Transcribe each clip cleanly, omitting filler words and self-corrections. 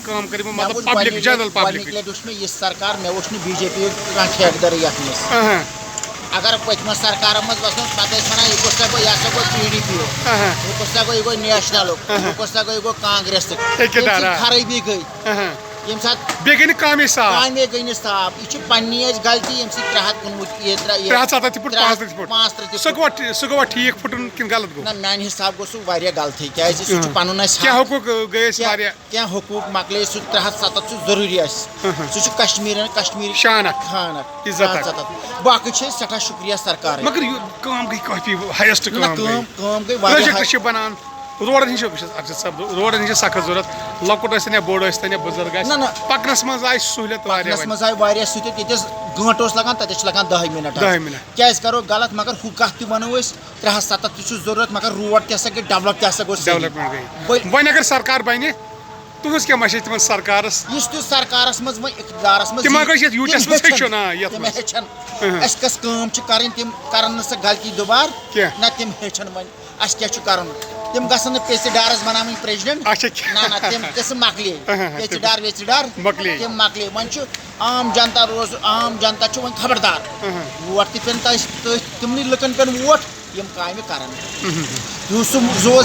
کام کری مطلب public general public یہ سرکار مے وچ بی جے پی ٹھیکدر یتھ مز اگر پتم سرکار مز وسن پتہ ونان یہ کس گو یہ گو پی ڈی پی یہ کس گو یہ گو نیشنل یہ کس گو یہ گو کانگریس خرابی گئی یم سات بیگن کامی صاف کامے گئی نہ صاف یہ پنی غلطی یم سی 370 فٹ سہ گوا ٹھیک پھٹن کن غلط گو نہ میانہ حساب گو سہ واریاہ غلطی کیازِ سہ پنن کیا حقوق گئی واریاہ کیا حقوق مکلے سہ 370 ضروری سہ کشمیری شانک خانک عزت باقی چھ سٹھا شکریہ سرکار مگر کام گئی کافی ہائیسٹ کام گئی پروجیکٹ بنان روڈن ہند ارشد صاحب روڈن ہند سخت ضرورت لۄکُٹ ٲسِن یا بوٚڑ ٲسۍتن یا بُزرگ آسہِ پکنس منٛز آیہِ سہوٗلیت واریاہ سہوٗلیت ییٚتٮ۪س گٲنٛٹہٕ اوس لگان تتٮ۪س چھِ لگان 10 منٹ کیازِ کرو غلط مگر ہُہ کتھ تہِ ونو أسۍ 370 تہِ چھُ ضروٗرت مگر روڈ تہِ ہسا گٔے ڈیولپ تہِ ہسا گوٚژھ ڈیولپمنٹ گٔے وۄنۍ اگر سرکار بنہِ تُہنٛز کیٛاہ مشورٕ تِمن سرکارس یُس تہِ سرکارس منٛز وۄنۍ اقتدارس منٛز تِم ما گٔژھۍ یتھ یوٗٹس منٛز ہیٚچھُن تِم ہیٚچھن اَسہِ کۄس کٲم چھِ کَرٕنۍ تِم کرن نہٕ سۄ غلطی دُبار نہ تِم ہیٚچھن وۄنۍ اَسہِ کیٛاہ چھُ کَرُن تِم گژھن نہٕ پیژِ ڈارس بناوٕنۍ پریزڈنٹ نہ تِم قٕصہٕ مۄکلے پیژِ ڈار ویژِ ڈار تِم مۄکلے وۄنۍ چھُ عام جنتا چھُ وۄنۍ خبردار ووٹ تہِ پٮ۪ن تِمنٕے لُکن پٮ۪ن ووٹ یم کامہِ کرن سُہ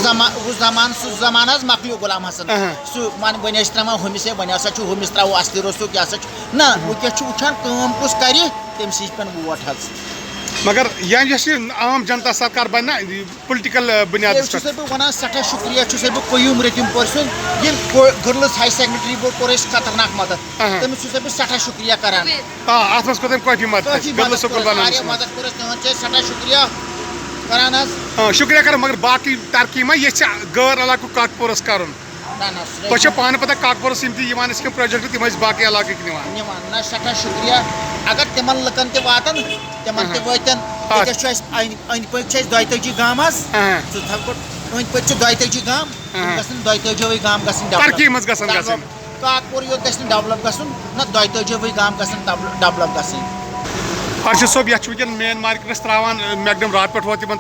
زمان سُہ زمانہٕ حظ مۄکلیو غلام حسن سُہ وۄنۍ ٲسۍ تراوان ہُمِس وۄنۍ ہسا چھُ ہُمِس تراوو اصلی روٚستُک یہِ ہسا چھُ نہ وٕنکیٚس چھُ وٕچھان کٲم کُس کرِ تٔمۍ سٕے پٮ۪ن ووٹ حظ مگر یۄس یہِ عام جنتا سرکار بنہِ نا پُلٹِکل بُنیادس چھُسے بہٕ ونان سٮ۪ٹھاہ شُکریہ چھُسے بہٕ قیوٗم رٔتِم پورِ سُنٛد ییٚمۍ گٔرلٕز ہاے سیکنڈری کوٚر اَسہِ خطرناک مدد تٔمِس چھُسے بہٕ سٮ۪ٹھاہ شُکریہ کران اتھ منٛز کوٚر تٔمۍ کٲفی مدد واریاہ مدد کوٚر اَسہِ تِمن چھِ أسۍ سٮ۪ٹھاہ شُکریہ کران حظ شُکریہ کران مگر باقٕے ترقی ما یژھِ غٲر علاقُک کاکپوٗرس کرُن تۄہہِ چھو پانہٕ پتہ کاکپوٗرس یِم تہِ یِوان ٲسۍ کینٛہہ پروجیکٹ تِم ٲسۍ باقٕے علاقٕکۍ نِوان نہ سٮ۪ٹھاہ شُکریہ اگر تِمن لُکن تہِ واتن تِمن تہِ وٲتن ییٚتٮ۪س چھُ اَسہِ أنٛدۍ پٔکۍ چھِ اَسہِ 42 گام حظ سُہ تھاو أنٛدۍ پٔکۍ چھِ 42 گام تِم گژھن 42 گام گژھٕنۍ ترقی منٛز گژھن گژھٕنۍ کاکپوٗر یوت گژھِ نہٕ ڈیولپ گژھُن نہ 42 گام گژھن ڈیولپ گژھٕنۍ ارشد صٲب یتھ چھُ وٕنکٮ۪ن مین مارکیٹس تراوان میکڈم رات پٮ۪ٹھ ووت یِمن